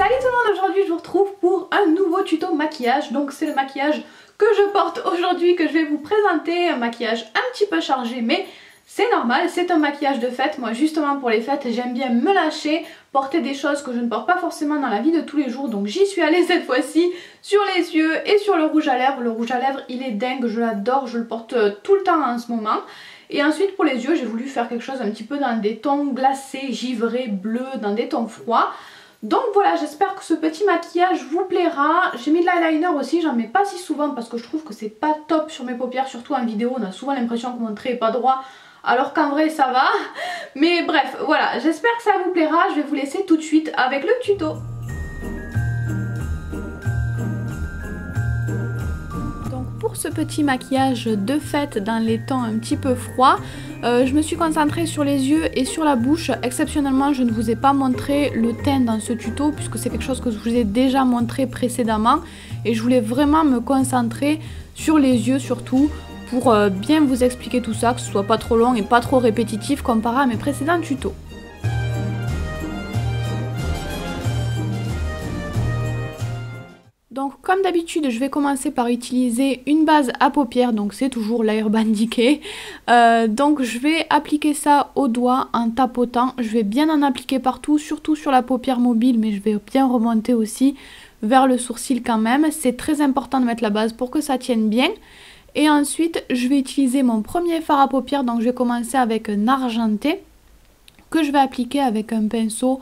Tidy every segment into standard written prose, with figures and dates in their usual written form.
Salut tout le monde, aujourd'hui je vous retrouve pour un nouveau tuto maquillage. Donc c'est le maquillage que je porte aujourd'hui que je vais vous présenter. Un maquillage un petit peu chargé mais c'est normal, c'est un maquillage de fête. Moi justement pour les fêtes j'aime bien me lâcher, porter des choses que je ne porte pas forcément dans la vie de tous les jours. Donc j'y suis allée cette fois-ci sur les yeux et sur le rouge à lèvres. Le rouge à lèvres il est dingue, je l'adore, je le porte tout le temps en ce moment. Et ensuite pour les yeux j'ai voulu faire quelque chose un petit peu dans des tons glacés, givrés, bleus, dans des tons froids. Donc voilà, j'espère que ce petit maquillage vous plaira. J'ai mis de l'eyeliner aussi, j'en mets pas si souvent parce que je trouve que c'est pas top sur mes paupières, surtout en vidéo. On a souvent l'impression que mon trait est pas droit alors qu'en vrai ça va. Mais bref, voilà, j'espère que ça vous plaira. Je vais vous laisser tout de suite avec le tuto. Pour ce petit maquillage de fête dans les tons un petit peu froids, je me suis concentrée sur les yeux et sur la bouche. Exceptionnellement, je ne vous ai pas montré le teint dans ce tuto puisque c'est quelque chose que je vous ai déjà montré précédemment et je voulais vraiment me concentrer sur les yeux surtout pour bien vous expliquer tout ça, que ce soit pas trop long et pas trop répétitif comparé à mes précédents tutos. Donc comme d'habitude je vais commencer par utiliser une base à paupières, donc c'est toujours l'Urban Decay. Donc je vais appliquer ça au doigt en tapotant, je vais bien en appliquer partout, surtout sur la paupière mobile, mais je vais bien remonter aussi vers le sourcil quand même. C'est très important de mettre la base pour que ça tienne bien. Et ensuite je vais utiliser mon premier fard à paupières, donc je vais commencer avec un argenté que je vais appliquer avec un pinceau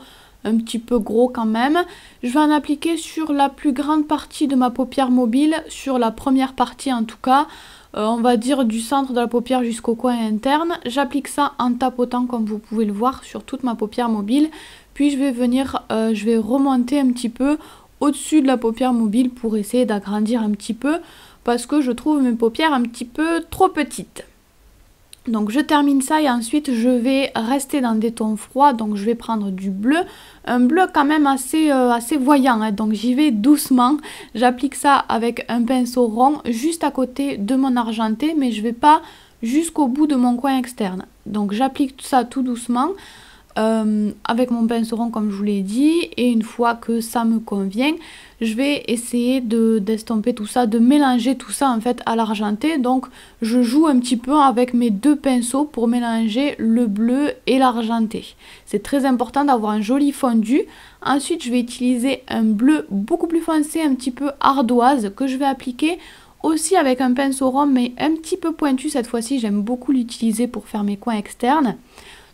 un petit peu gros quand même. Je vais en appliquer sur la plus grande partie de ma paupière mobile, sur la première partie en tout cas, on va dire du centre de la paupière jusqu'au coin interne. J'applique ça en tapotant comme vous pouvez le voir sur toute ma paupière mobile. Puis je vais venir, je vais remonter un petit peu au-dessus de la paupière mobile pour essayer d'agrandir un petit peu parce que je trouve mes paupières un petit peu trop petites. Donc je termine ça et ensuite je vais rester dans des tons froids, donc je vais prendre du bleu, un bleu quand même assez voyant, hein. Donc j'y vais doucement, j'applique ça avec un pinceau rond juste à côté de mon argenté, mais je vais pas jusqu'au bout de mon coin externe. Donc j'applique ça tout doucement avec mon pinceau rond comme je vous l'ai dit, et une fois que ça me convient, je vais essayer d'estomper tout ça, de mélanger tout ça en fait à l'argenté. Donc je joue un petit peu avec mes deux pinceaux pour mélanger le bleu et l'argenté. C'est très important d'avoir un joli fondu. Ensuite je vais utiliser un bleu beaucoup plus foncé, un petit peu ardoise, que je vais appliquer aussi avec un pinceau rond mais un petit peu pointu cette fois-ci. J'aime beaucoup l'utiliser pour faire mes coins externes.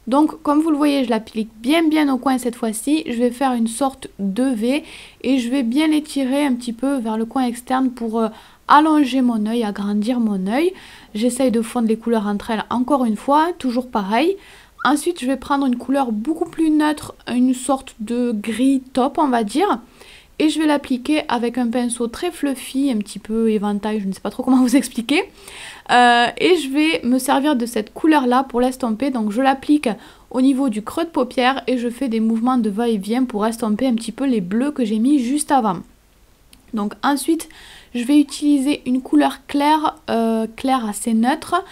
Donc comme vous le voyez, je l'applique bien au coin cette fois-ci. Je vais faire une sorte de V et je vais bien l'étirer un petit peu vers le coin externe pour allonger mon œil, agrandir mon œil. J'essaye de fondre les couleurs entre elles encore une fois, toujours pareil. Ensuite je vais prendre une couleur beaucoup plus neutre, une sorte de gris taupe on va dire. Et je vais l'appliquer avec un pinceau très fluffy, un petit peu éventail, je ne sais pas trop comment vous expliquer. Et je vais me servir de cette couleur là pour l'estomper. Donc je l'applique au niveau du creux de paupière et je fais des mouvements de va-et-vient pour estomper un petit peu les bleus que j'ai mis juste avant. Donc ensuite je vais utiliser une couleur claire, claire assez neutre,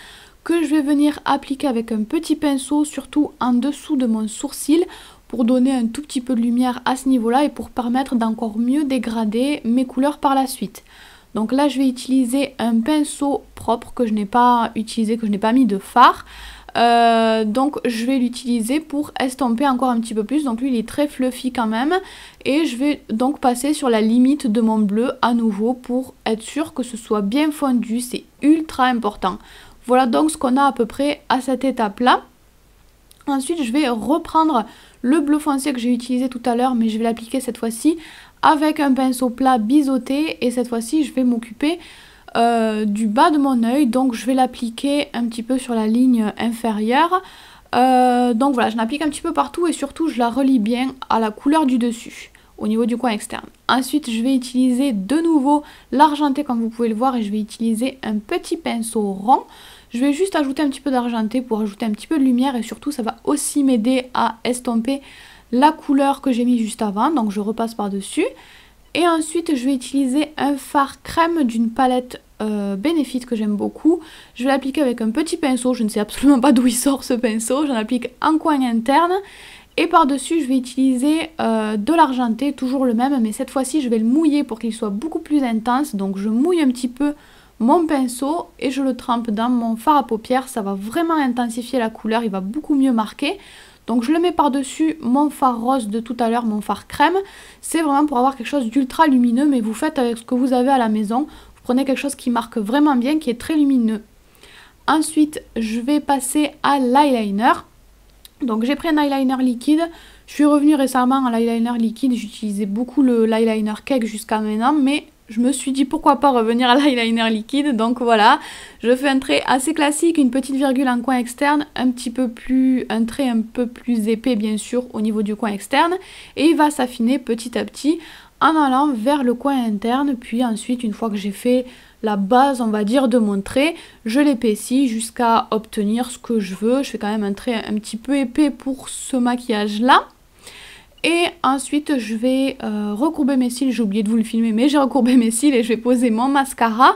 que je vais venir appliquer avec un petit pinceau, surtout en dessous de mon sourcil, pour donner un tout petit peu de lumière à ce niveau-là et pour permettre d'encore mieux dégrader mes couleurs par la suite. Donc là je vais utiliser un pinceau propre que je n'ai pas utilisé, que je n'ai pas mis de fard. Donc je vais l'utiliser pour estomper encore un petit peu plus. Donc lui il est très fluffy quand même. Et je vais donc passer sur la limite de mon bleu à nouveau pour être sûr que ce soit bien fondu. C'est ultra important. Voilà donc ce qu'on a à peu près à cette étape-là. Ensuite je vais reprendre le bleu foncé que j'ai utilisé tout à l'heure, mais je vais l'appliquer cette fois-ci avec un pinceau plat biseauté. Et cette fois-ci je vais m'occuper du bas de mon œil, donc je vais l'appliquer un petit peu sur la ligne inférieure. Donc voilà, je l'applique un petit peu partout et surtout je la relie bien à la couleur du dessus, au niveau du coin externe. Ensuite je vais utiliser de nouveau l'argenté comme vous pouvez le voir et je vais utiliser un petit pinceau rond. Je vais juste ajouter un petit peu d'argenté pour ajouter un petit peu de lumière et surtout ça va aussi m'aider à estomper la couleur que j'ai mis juste avant. Donc je repasse par dessus. Et ensuite je vais utiliser un fard crème d'une palette Benefit que j'aime beaucoup. Je vais l'appliquer avec un petit pinceau, je ne sais absolument pas d'où il sort ce pinceau. J'en applique en coin interne Et par-dessus, je vais utiliser de l'argenté, toujours le même, mais cette fois-ci, je vais le mouiller pour qu'il soit beaucoup plus intense. Donc je mouille un petit peu mon pinceau et je le trempe dans mon fard à paupières. Ça va vraiment intensifier la couleur, il va beaucoup mieux marquer. Donc je le mets par-dessus mon fard rose de tout à l'heure, mon fard crème. C'est vraiment pour avoir quelque chose d'ultra lumineux, mais vous faites avec ce que vous avez à la maison. Vous prenez quelque chose qui marque vraiment bien, qui est très lumineux. Ensuite, je vais passer à l'eyeliner. Donc j'ai pris un eyeliner liquide, je suis revenue récemment à l'eyeliner liquide, j'utilisais beaucoup l'eyeliner cake jusqu'à maintenant, mais je me suis dit pourquoi pas revenir à l'eyeliner liquide, donc voilà, je fais un trait assez classique, une petite virgule en coin externe, un trait un peu plus épais bien sûr au niveau du coin externe, et il va s'affiner petit à petit en allant vers le coin interne, puis ensuite une fois que j'ai fait la base on va dire de mon trait, je l'épaissis jusqu'à obtenir ce que je veux. Je fais quand même un trait un petit peu épais pour ce maquillage là. Et ensuite je vais recourber mes cils, j'ai oublié de vous le filmer mais j'ai recourbé mes cils et je vais poser mon mascara.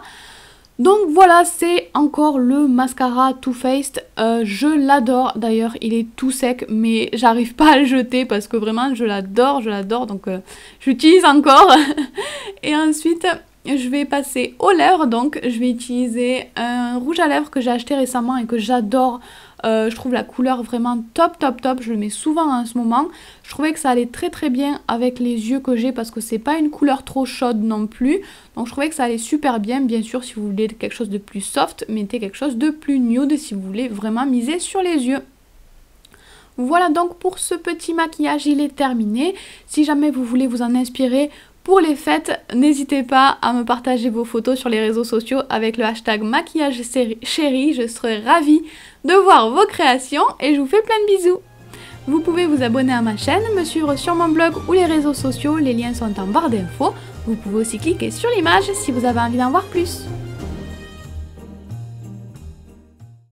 Donc voilà, c'est encore le mascara Too Faced, je l'adore d'ailleurs, il est tout sec mais j'arrive pas à le jeter parce que vraiment je l'adore, donc j'utilise encore. Et ensuite je vais passer aux lèvres, donc je vais utiliser un rouge à lèvres que j'ai acheté récemment et que j'adore. Je trouve la couleur vraiment top, je le mets souvent en ce moment. Je trouvais que ça allait très bien avec les yeux que j'ai parce que c'est pas une couleur trop chaude non plus. Donc je trouvais que ça allait super bien. Bien sûr, si vous voulez quelque chose de plus soft, mettez quelque chose de plus nude si vous voulez vraiment miser sur les yeux. Voilà donc pour ce petit maquillage, il est terminé. Si jamais vous voulez vous en inspirer pour les fêtes, n'hésitez pas à me partager vos photos sur les réseaux sociaux avec le hashtag maquillage chéri. Je serai ravie de voir vos créations et je vous fais plein de bisous. Vous pouvez vous abonner à ma chaîne, me suivre sur mon blog ou les réseaux sociaux, les liens sont en barre d'infos. Vous pouvez aussi cliquer sur l'image si vous avez envie d'en voir plus.